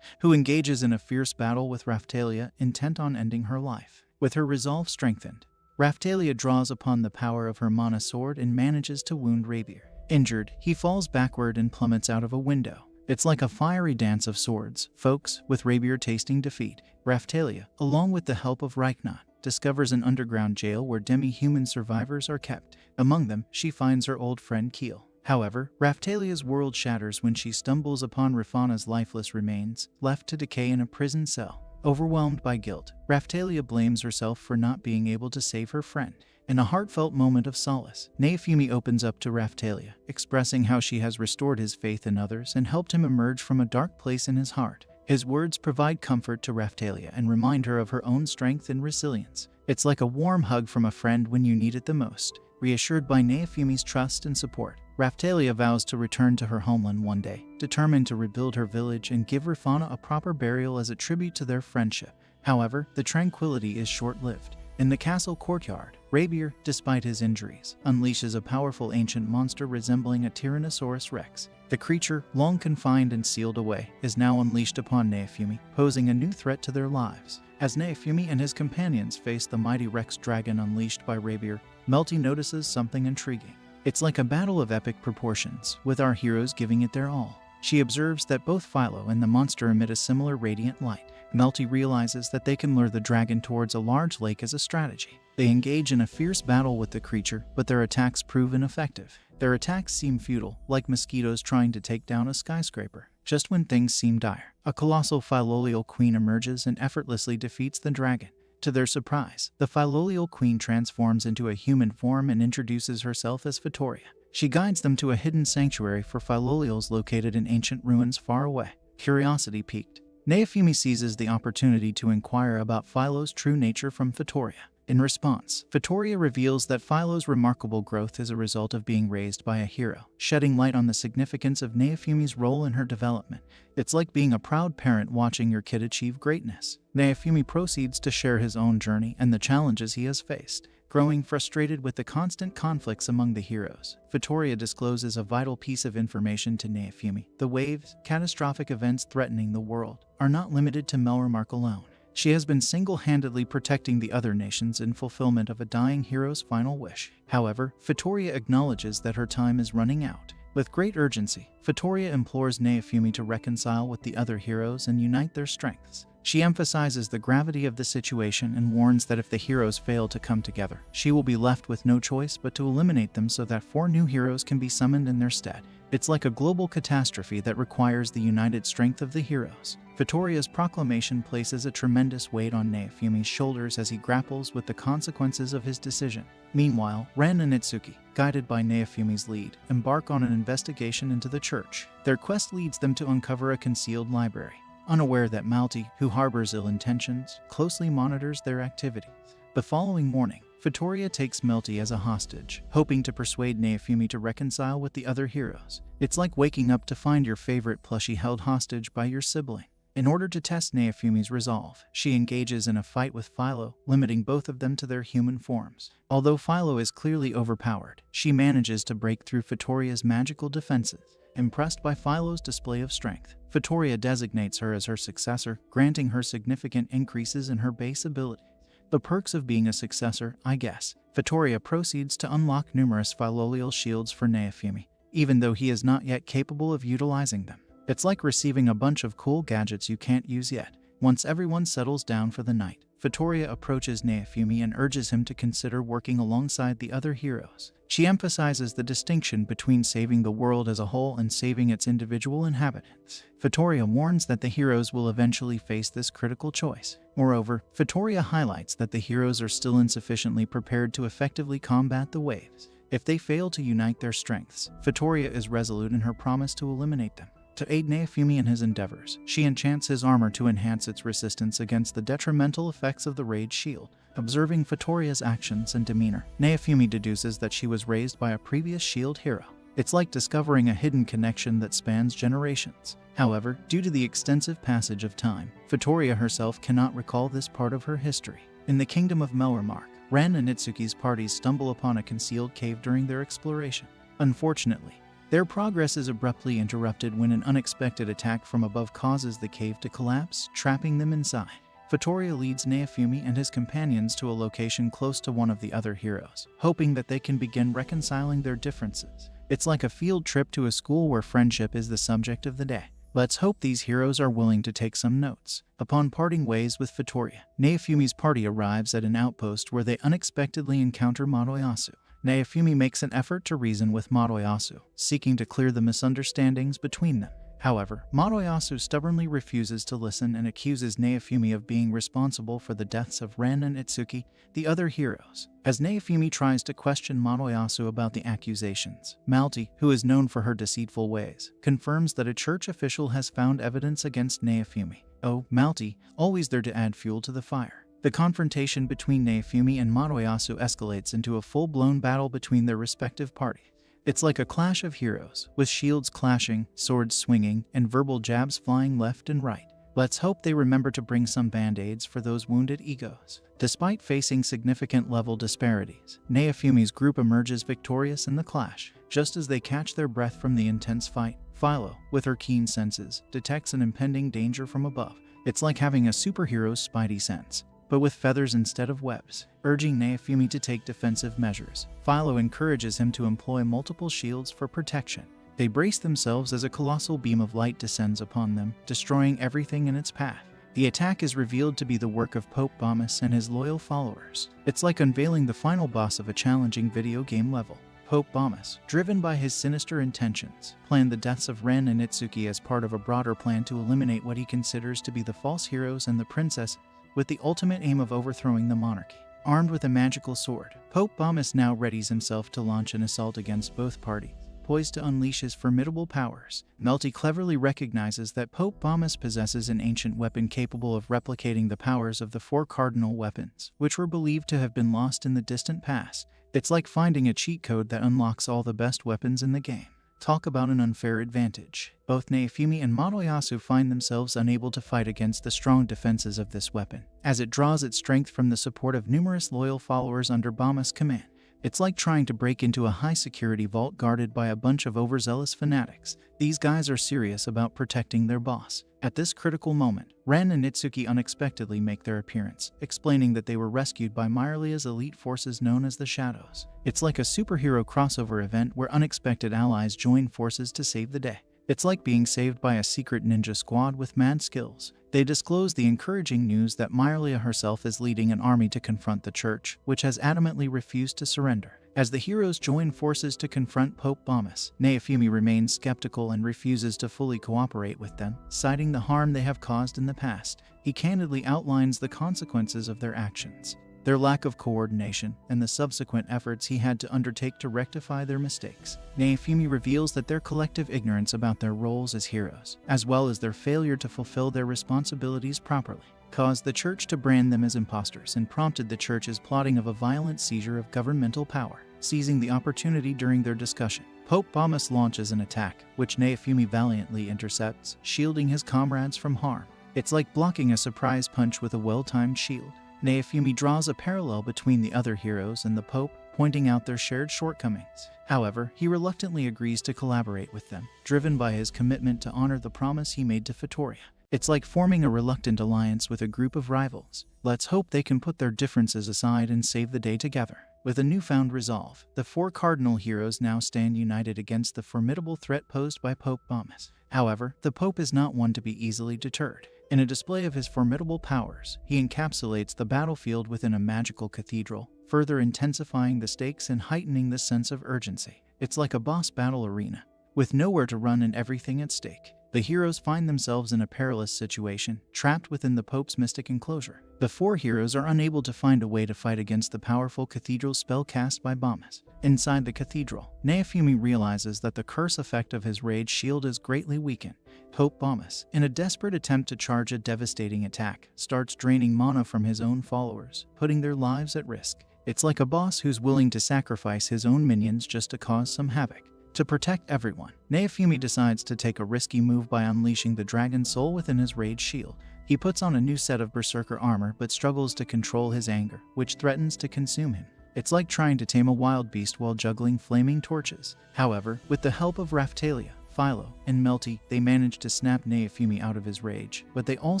who engages in a fierce battle with Raphtalia, intent on ending her life. With her resolve strengthened, Raphtalia draws upon the power of her mana sword and manages to wound Rabier. Injured, he falls backward and plummets out of a window. It's like a fiery dance of swords, folks, with Rabier tasting defeat. Raphtalia, along with the help of Reichnaut, discovers an underground jail where demi-human survivors are kept. Among them, she finds her old friend Keel. However, Raphtalia's world shatters when she stumbles upon Rifana's lifeless remains, left to decay in a prison cell. Overwhelmed by guilt, Raphtalia blames herself for not being able to save her friend. In a heartfelt moment of solace, Neofumi opens up to Raphtalia, expressing how she has restored his faith in others and helped him emerge from a dark place in his heart. His words provide comfort to Raphtalia and remind her of her own strength and resilience. It's like a warm hug from a friend when you need it the most. Reassured by Neofumi's trust and support, Raphtalia vows to return to her homeland one day, determined to rebuild her village and give Rifana a proper burial as a tribute to their friendship. However, the tranquility is short-lived. In the castle courtyard, Rabier, despite his injuries, unleashes a powerful ancient monster resembling a Tyrannosaurus Rex. The creature, long confined and sealed away, is now unleashed upon Neofumi, posing a new threat to their lives. As Neofumi and his companions face the mighty Rex dragon unleashed by Rabier, Melty notices something intriguing. It's like a battle of epic proportions, with our heroes giving it their all. She observes that both Philo and the monster emit a similar radiant light. Melty realizes that they can lure the dragon towards a large lake as a strategy. They engage in a fierce battle with the creature, but their attacks prove ineffective. Their attacks seem futile, like mosquitoes trying to take down a skyscraper. Just when things seem dire, a colossal Philolial queen emerges and effortlessly defeats the dragon. To their surprise, the Philolial queen transforms into a human form and introduces herself as Vittoria. She guides them to a hidden sanctuary for Philolials located in ancient ruins far away. Curiosity piqued, Neofumi seizes the opportunity to inquire about Philo's true nature from Vittoria. In response, Vittoria reveals that Philo's remarkable growth is a result of being raised by a hero, shedding light on the significance of Neofumi's role in her development. It's like being a proud parent watching your kid achieve greatness. Neofumi proceeds to share his own journey and the challenges he has faced. Growing frustrated with the constant conflicts among the heroes, Vittoria discloses a vital piece of information to Neofumi. The waves, catastrophic events threatening the world, are not limited to Melremark alone. She has been single-handedly protecting the other nations in fulfillment of a dying hero's final wish. However, Vittoria acknowledges that her time is running out. With great urgency, Vittoria implores Neofumi to reconcile with the other heroes and unite their strengths. She emphasizes the gravity of the situation and warns that if the heroes fail to come together, she will be left with no choice but to eliminate them so that 4 new heroes can be summoned in their stead. It's like a global catastrophe that requires the united strength of the heroes. Vittoria's proclamation places a tremendous weight on Neofumi's shoulders as he grapples with the consequences of his decision. Meanwhile, Ren and Itsuki, guided by Neofumi's lead, embark on an investigation into the church. Their quest leads them to uncover a concealed library. Unaware that Malti, who harbors ill intentions, closely monitors their activities. The following morning, Vittoria takes Melty as a hostage, hoping to persuade Neofumi to reconcile with the other heroes. It's like waking up to find your favorite plushie held hostage by your sibling. In order to test Neofumi's resolve, she engages in a fight with Philo, limiting both of them to their human forms. Although Philo is clearly overpowered, she manages to break through Vittoria's magical defenses. Impressed by Philo's display of strength, Vittoria designates her as her successor, granting her significant increases in her base abilities. The perks of being a successor, I guess. Vittoria proceeds to unlock numerous Philolial shields for Neofumi, even though he is not yet capable of utilizing them. It's like receiving a bunch of cool gadgets you can't use yet. Once everyone settles down for the night, Vittoria approaches Neofumi and urges him to consider working alongside the other heroes. She emphasizes the distinction between saving the world as a whole and saving its individual inhabitants. Vittoria warns that the heroes will eventually face this critical choice. Moreover, Vittoria highlights that the heroes are still insufficiently prepared to effectively combat the waves. If they fail to unite their strengths, Vittoria is resolute in her promise to eliminate them. To aid Neofumi in his endeavors, she enchants his armor to enhance its resistance against the detrimental effects of the Rage Shield. Observing Vittoria's actions and demeanor, Neofumi deduces that she was raised by a previous shield hero. It's like discovering a hidden connection that spans generations. However, due to the extensive passage of time, Vittoria herself cannot recall this part of her history. In the kingdom of Melremark, Ren and Itsuki's parties stumble upon a concealed cave during their exploration. Unfortunately, their progress is abruptly interrupted when an unexpected attack from above causes the cave to collapse, trapping them inside. Vittoria leads Neofumi and his companions to a location close to one of the other heroes, hoping that they can begin reconciling their differences. It's like a field trip to a school where friendship is the subject of the day. Let's hope these heroes are willing to take some notes. Upon parting ways with Vittoria, Neofumi's party arrives at an outpost where they unexpectedly encounter Motoyasu. Neofumi makes an effort to reason with Motoyasu, seeking to clear the misunderstandings between them. However, Motoyasu stubbornly refuses to listen and accuses Neofumi of being responsible for the deaths of Ren and Itsuki, the other heroes. As Neofumi tries to question Motoyasu about the accusations, Malti, who is known for her deceitful ways, confirms that a church official has found evidence against Neofumi. Oh, Malti, always there to add fuel to the fire. The confrontation between Neofumi and Motoyasu escalates into a full-blown battle between their respective parties. It's like a clash of heroes, with shields clashing, swords swinging, and verbal jabs flying left and right. Let's hope they remember to bring some band-aids for those wounded egos. Despite facing significant level disparities, Neofumi's group emerges victorious in the clash. Just as they catch their breath from the intense fight, Philo, with her keen senses, detects an impending danger from above. It's like having a superhero's spidey sense, but with feathers instead of webs. Urging Neofumi to take defensive measures, Philo encourages him to employ multiple shields for protection. They brace themselves as a colossal beam of light descends upon them, destroying everything in its path. The attack is revealed to be the work of Pope Bombus and his loyal followers. It's like unveiling the final boss of a challenging video game level. Pope Bombus, driven by his sinister intentions, planned the deaths of Ren and Itsuki as part of a broader plan to eliminate what he considers to be the false heroes and the princess, with the ultimate aim of overthrowing the monarchy. Armed with a magical sword, Pope Bombus now readies himself to launch an assault against both parties, poised to unleash his formidable powers. Melty cleverly recognizes that Pope Bombus possesses an ancient weapon capable of replicating the powers of the 4 cardinal weapons, which were believed to have been lost in the distant past. It's like finding a cheat code that unlocks all the best weapons in the game. Talk about an unfair advantage. Both Neofumi and Motoyasu find themselves unable to fight against the strong defenses of this weapon, as it draws its strength from the support of numerous loyal followers under Bombus' command. It's like trying to break into a high-security vault guarded by a bunch of overzealous fanatics. These guys are serious about protecting their boss. At this critical moment, Ren and Itsuki unexpectedly make their appearance, explaining that they were rescued by Myrlia's elite forces known as the Shadows. It's like a superhero crossover event where unexpected allies join forces to save the day. It's like being saved by a secret ninja squad with mad skills. They disclose the encouraging news that Myrlia herself is leading an army to confront the church, which has adamantly refused to surrender. As the heroes join forces to confront Pope Bomis, Naofumi remains skeptical and refuses to fully cooperate with them, citing the harm they have caused in the past. He candidly outlines the consequences of their actions, their lack of coordination, and the subsequent efforts he had to undertake to rectify their mistakes. Naofumi reveals that their collective ignorance about their roles as heroes, as well as their failure to fulfill their responsibilities properly, caused the church to brand them as imposters and prompted the church's plotting of a violent seizure of governmental power. Seizing the opportunity during their discussion, Pope Bomis launches an attack, which Naofumi valiantly intercepts, shielding his comrades from harm. It's like blocking a surprise punch with a well-timed shield. Naofumi draws a parallel between the other heroes and the Pope, pointing out their shared shortcomings. However, he reluctantly agrees to collaborate with them, driven by his commitment to honor the promise he made to Vittoria. It's like forming a reluctant alliance with a group of rivals. Let's hope they can put their differences aside and save the day together. With a newfound resolve, the four cardinal heroes now stand united against the formidable threat posed by Pope Bomis. However, the Pope is not one to be easily deterred. In a display of his formidable powers, he encapsulates the battlefield within a magical cathedral, further intensifying the stakes and heightening the sense of urgency. It's like a boss battle arena, with nowhere to run and everything at stake. The heroes find themselves in a perilous situation, trapped within the Pope's mystic enclosure. The four heroes are unable to find a way to fight against the powerful cathedral spell cast by Bomis. Inside the cathedral, Naofumi realizes that the curse effect of his rage shield is greatly weakened. Pope Bomis, in a desperate attempt to charge a devastating attack, starts draining mana from his own followers, putting their lives at risk. It's like a boss who's willing to sacrifice his own minions just to cause some havoc. To protect everyone, Naofumi decides to take a risky move by unleashing the dragon soul within his rage shield. He puts on a new set of berserker armor but struggles to control his anger, which threatens to consume him. It's like trying to tame a wild beast while juggling flaming torches. However, with the help of Raphtalia, Philo, and Melty, they manage to snap Naofumi out of his rage, but they all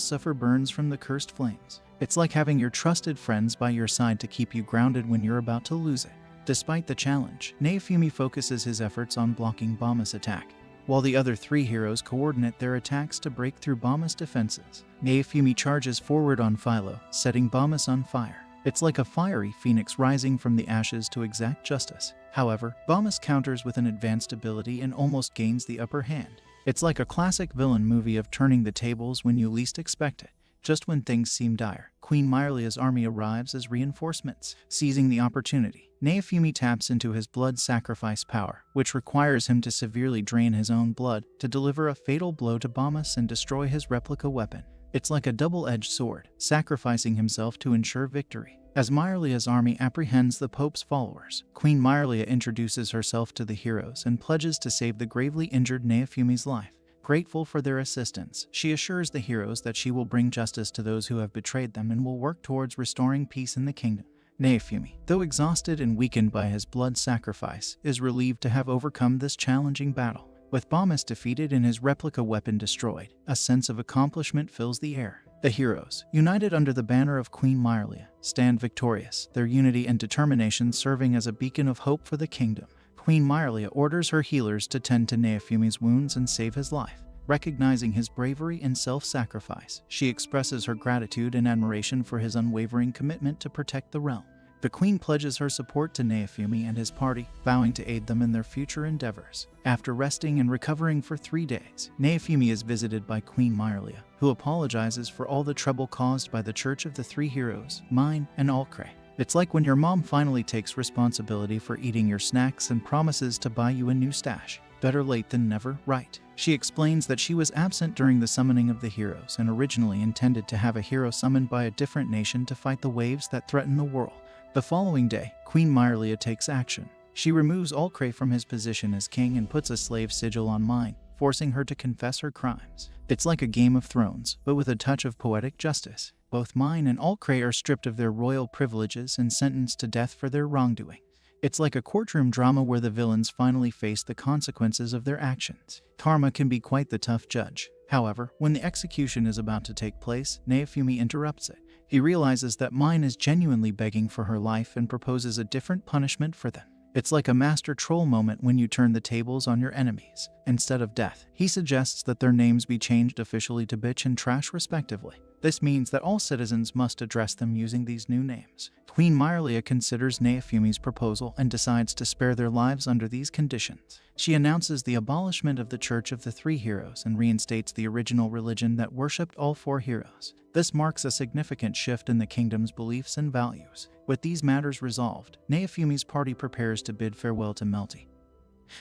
suffer burns from the cursed flames. It's like having your trusted friends by your side to keep you grounded when you're about to lose it. Despite the challenge, Naofumi focuses his efforts on blocking Bomis' attack, while the other three heroes coordinate their attacks to break through Bomis' defenses. Naofumi charges forward on Philo, setting Bomis on fire. It's like a fiery phoenix rising from the ashes to exact justice. However, Bomis counters with an advanced ability and almost gains the upper hand. It's like a classic villain movie of turning the tables when you least expect it. Just when things seem dire, Queen Myrlia's army arrives as reinforcements. Seizing the opportunity, Naofumi taps into his blood sacrifice power, which requires him to severely drain his own blood to deliver a fatal blow to Bomis and destroy his replica weapon. It's like a double-edged sword, sacrificing himself to ensure victory. As Myrlia's army apprehends the Pope's followers, Queen Myrlia introduces herself to the heroes and pledges to save the gravely injured Naofumi's life. Grateful for their assistance, she assures the heroes that she will bring justice to those who have betrayed them and will work towards restoring peace in the kingdom. Naofumi, though exhausted and weakened by his blood sacrifice, is relieved to have overcome this challenging battle. With Bomis defeated and his replica weapon destroyed, a sense of accomplishment fills the air. The heroes, united under the banner of Queen Myrlia, stand victorious, their unity and determination serving as a beacon of hope for the kingdom. Queen Myrlia orders her healers to tend to Naofumi's wounds and save his life. Recognizing his bravery and self-sacrifice, she expresses her gratitude and admiration for his unwavering commitment to protect the realm. The queen pledges her support to Naofumi and his party, vowing to aid them in their future endeavors. After resting and recovering for 3 days, Naofumi is visited by Queen Myrlia, who apologizes for all the trouble caused by the Church of the Three Heroes, Mine, and Alcray. It's like when your mom finally takes responsibility for eating your snacks and promises to buy you a new stash. Better late than never, right? She explains that she was absent during the summoning of the heroes and originally intended to have a hero summoned by a different nation to fight the waves that threaten the world. The following day, Queen Myrlia takes action. She removes Alcray from his position as king and puts a slave sigil on Mine, forcing her to confess her crimes. It's like a Game of Thrones, but with a touch of poetic justice. Both Mine and Alcray are stripped of their royal privileges and sentenced to death for their wrongdoing. It's like a courtroom drama where the villains finally face the consequences of their actions. Karma can be quite the tough judge. However, when the execution is about to take place, Naofumi interrupts it. He realizes that Mine is genuinely begging for her life and proposes a different punishment for them. It's like a master troll moment when you turn the tables on your enemies. Instead of death, he suggests that their names be changed officially to bitch and trash respectively. This means that all citizens must address them using these new names. Queen Myrlia considers Naofumi's proposal and decides to spare their lives under these conditions. She announces the abolishment of the Church of the Three Heroes and reinstates the original religion that worshipped all four heroes. This marks a significant shift in the kingdom's beliefs and values. With these matters resolved, Naofumi's party prepares to bid farewell to Melty,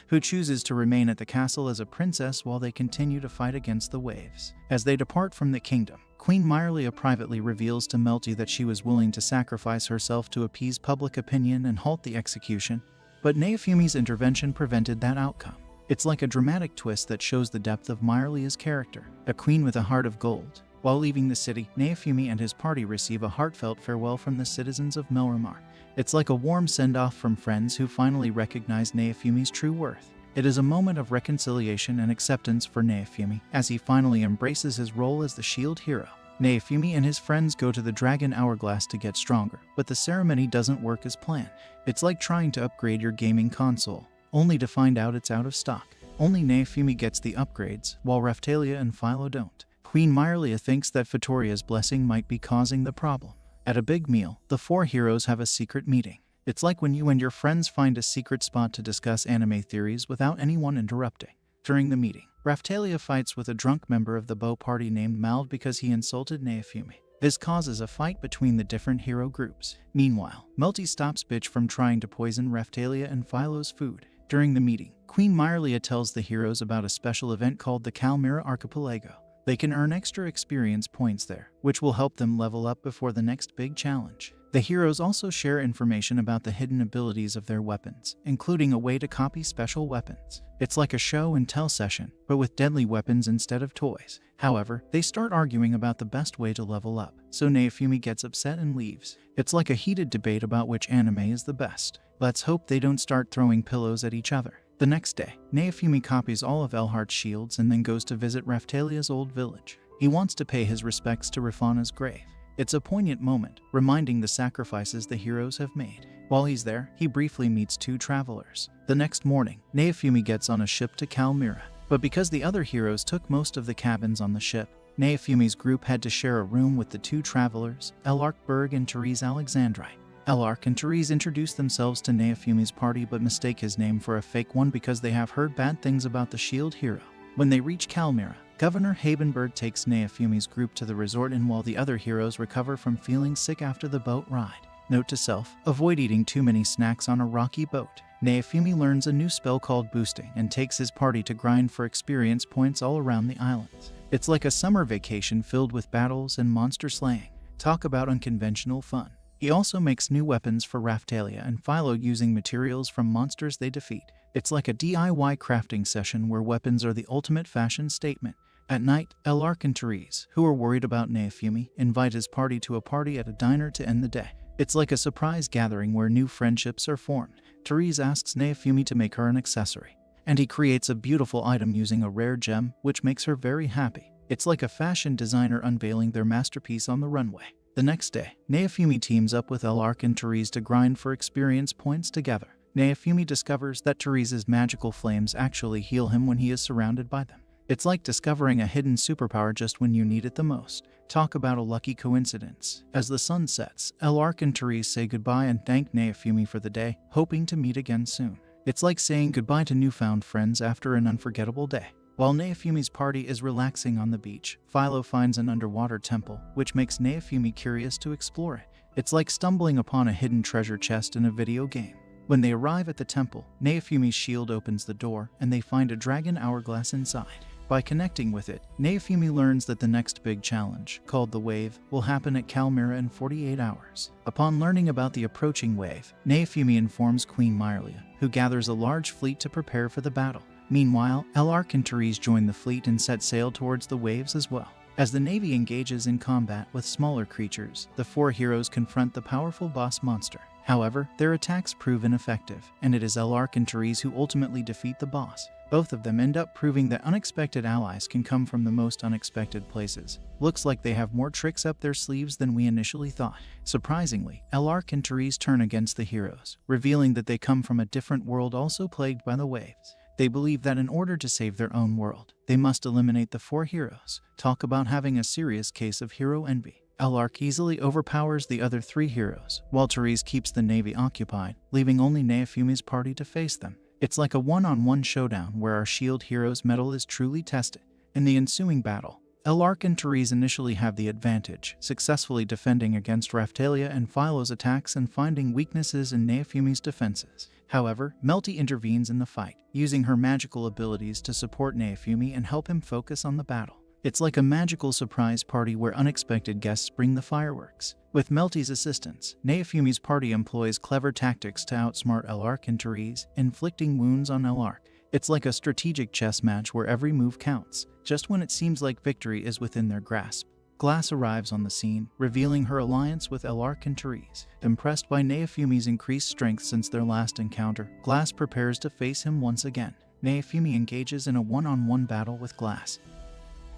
who chooses to remain at the castle as a princess while they continue to fight against the waves. As they depart from the kingdom, Queen Myrlia privately reveals to Melty that she was willing to sacrifice herself to appease public opinion and halt the execution, but Naofumi's intervention prevented that outcome. It's like a dramatic twist that shows the depth of Myrlia's character, a queen with a heart of gold. While leaving the city, Naofumi and his party receive a heartfelt farewell from the citizens of Melramar. It's like a warm send-off from friends who finally recognize Naofumi's true worth. It is a moment of reconciliation and acceptance for Naofumi as he finally embraces his role as the shield hero. Naofumi and his friends go to the Dragon Hourglass to get stronger, but the ceremony doesn't work as planned. It's like trying to upgrade your gaming console, only to find out it's out of stock. Only Naofumi gets the upgrades, while Raphtalia and Philo don't. Queen Myrlia thinks that Notorious' blessing might be causing the problem. At a big meal, the four heroes have a secret meeting. It's like when you and your friends find a secret spot to discuss anime theories without anyone interrupting. During the meeting, Raphtalia fights with a drunk member of the Bow Party named Malv because he insulted Naofumi. This causes a fight between the different hero groups. Meanwhile, Melty stops Bitch from trying to poison Raphtalia and Philo's food. During the meeting, Queen Myrlia tells the heroes about a special event called the Calmira Archipelago. They can earn extra experience points there, which will help them level up before the next big challenge. The heroes also share information about the hidden abilities of their weapons, including a way to copy special weapons. It's like a show and tell session, but with deadly weapons instead of toys. However, they start arguing about the best way to level up, so Naofumi gets upset and leaves. It's like a heated debate about which anime is the best. Let's hope they don't start throwing pillows at each other. The next day, Naofumi copies all of Elhart's shields and then goes to visit Raphtalia's old village. He wants to pay his respects to Rafana's grave. It's a poignant moment, reminding the sacrifices the heroes have made. While he's there, he briefly meets two travelers. The next morning, Naofumi gets on a ship to Calmira, but because the other heroes took most of the cabins on the ship, Naofumi's group had to share a room with the two travelers, Elark Berg and Therese Alexandri. Elark and Therese introduce themselves to Naofumi's party but mistake his name for a fake one because they have heard bad things about the shield hero. When they reach Calmira, Governor Habenberg takes Naofumi's group to the resort and while the other heroes recover from feeling sick after the boat ride. Note to self, avoid eating too many snacks on a rocky boat. Naofumi learns a new spell called Boosting and takes his party to grind for experience points all around the islands. It's like a summer vacation filled with battles and monster slaying. Talk about unconventional fun. He also makes new weapons for Raphtalia and Philo using materials from monsters they defeat. It's like a DIY crafting session where weapons are the ultimate fashion statement. At night, Elark and Therese, who are worried about Naofumi, invite his party to a party at a diner to end the day. It's like a surprise gathering where new friendships are formed. Therese asks Naofumi to make her an accessory, and he creates a beautiful item using a rare gem, which makes her very happy. It's like a fashion designer unveiling their masterpiece on the runway. The next day, Naofumi teams up with Elark and Therese to grind for experience points together. Naofumi discovers that Therese's magical flames actually heal him when he is surrounded by them. It's like discovering a hidden superpower just when you need it the most. Talk about a lucky coincidence. As the sun sets, Elark and Therese say goodbye and thank Naofumi for the day, hoping to meet again soon. It's like saying goodbye to newfound friends after an unforgettable day. While Naofumi's party is relaxing on the beach, Philo finds an underwater temple, which makes Naofumi curious to explore it. It's like stumbling upon a hidden treasure chest in a video game. When they arrive at the temple, Naofumi's shield opens the door, and they find a dragon hourglass inside. By connecting with it, Naofumi learns that the next big challenge, called the Wave, will happen at Calmira in 48 hours. Upon learning about the approaching wave, Naofumi informs Queen Myrlia, who gathers a large fleet to prepare for the battle. Meanwhile, Elark and Therese join the fleet and set sail towards the waves as well. As the Navy engages in combat with smaller creatures, the four heroes confront the powerful boss monster. However, their attacks prove ineffective, and it is Elark and Therese who ultimately defeat the boss. Both of them end up proving that unexpected allies can come from the most unexpected places. Looks like they have more tricks up their sleeves than we initially thought. Surprisingly, Elark and Therese turn against the heroes, revealing that they come from a different world also plagued by the waves. They believe that in order to save their own world, they must eliminate the 4 heroes. Talk about having a serious case of hero envy. Elark easily overpowers the other 3 heroes, while Therese keeps the navy occupied, leaving only Naofumi's party to face them. It's like a one-on-one showdown where our shield hero's mettle is truly tested. In the ensuing battle, Elark and Therese initially have the advantage, successfully defending against Raphtalia and Philo's attacks and finding weaknesses in Naofumi's defenses. However, Melty intervenes in the fight, using her magical abilities to support Naofumi and help him focus on the battle. It's like a magical surprise party where unexpected guests bring the fireworks. With Melty's assistance, Naofumi's party employs clever tactics to outsmart Elark and Therese, inflicting wounds on Elark. It's like a strategic chess match where every move counts, just when it seems like victory is within their grasp. Glass arrives on the scene, revealing her alliance with Elark and Therese. Impressed by Naofumi's increased strength since their last encounter, Glass prepares to face him once again. Naofumi engages in a one-on-one battle with Glass,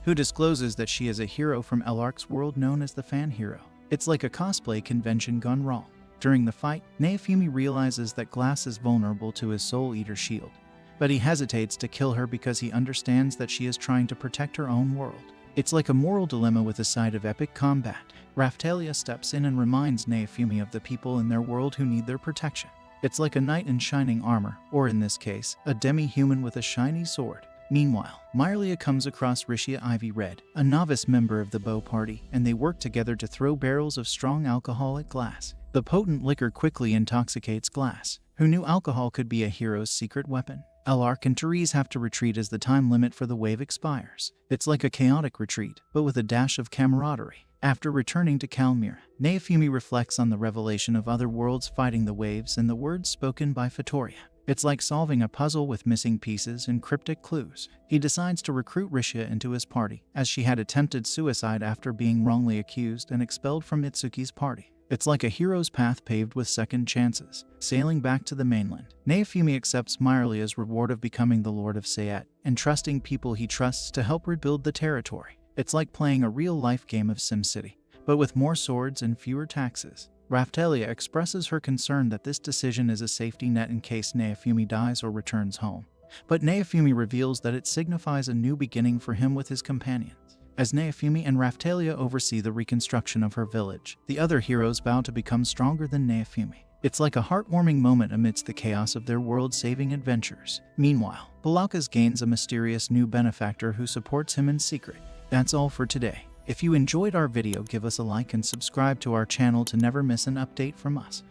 who discloses that she is a hero from Elark's world known as the Fan Hero. It's like a cosplay convention gone wrong. During the fight, Naofumi realizes that Glass is vulnerable to his Soul Eater shield, but he hesitates to kill her because he understands that she is trying to protect her own world. It's like a moral dilemma with a side of epic combat. Raphtalia steps in and reminds Naofumi of the people in their world who need their protection. It's like a knight in shining armor, or in this case, a demi-human with a shiny sword. Meanwhile, Myrlia comes across Rishia Ivy Red, a novice member of the Bow Party, and they work together to throw barrels of strong alcohol at Glass. The potent liquor quickly intoxicates Glass, who knew alcohol could be a hero's secret weapon. Elark and Therese have to retreat as the time limit for the wave expires. It's like a chaotic retreat, but with a dash of camaraderie. After returning to Kalmyra, Naofumi reflects on the revelation of other worlds fighting the waves and the words spoken by Fatoria. It's like solving a puzzle with missing pieces and cryptic clues. He decides to recruit Rishia into his party, as she had attempted suicide after being wrongly accused and expelled from Mitsuki's party. It's like a hero's path paved with second chances. Sailing back to the mainland, Naofumi accepts Myrlia's reward of becoming the Lord of Sayet, and trusting people he trusts to help rebuild the territory. It's like playing a real-life game of SimCity, but with more swords and fewer taxes. Raphtalia expresses her concern that this decision is a safety net in case Naofumi dies or returns home. But Naofumi reveals that it signifies a new beginning for him with his companions. As Naofumi and Raphtalia oversee the reconstruction of her village, the other heroes vow to become stronger than Naofumi. It's like a heartwarming moment amidst the chaos of their world-saving adventures. Meanwhile, Balakas gains a mysterious new benefactor who supports him in secret. That's all for today. If you enjoyed our video, give us a like and subscribe to our channel to never miss an update from us.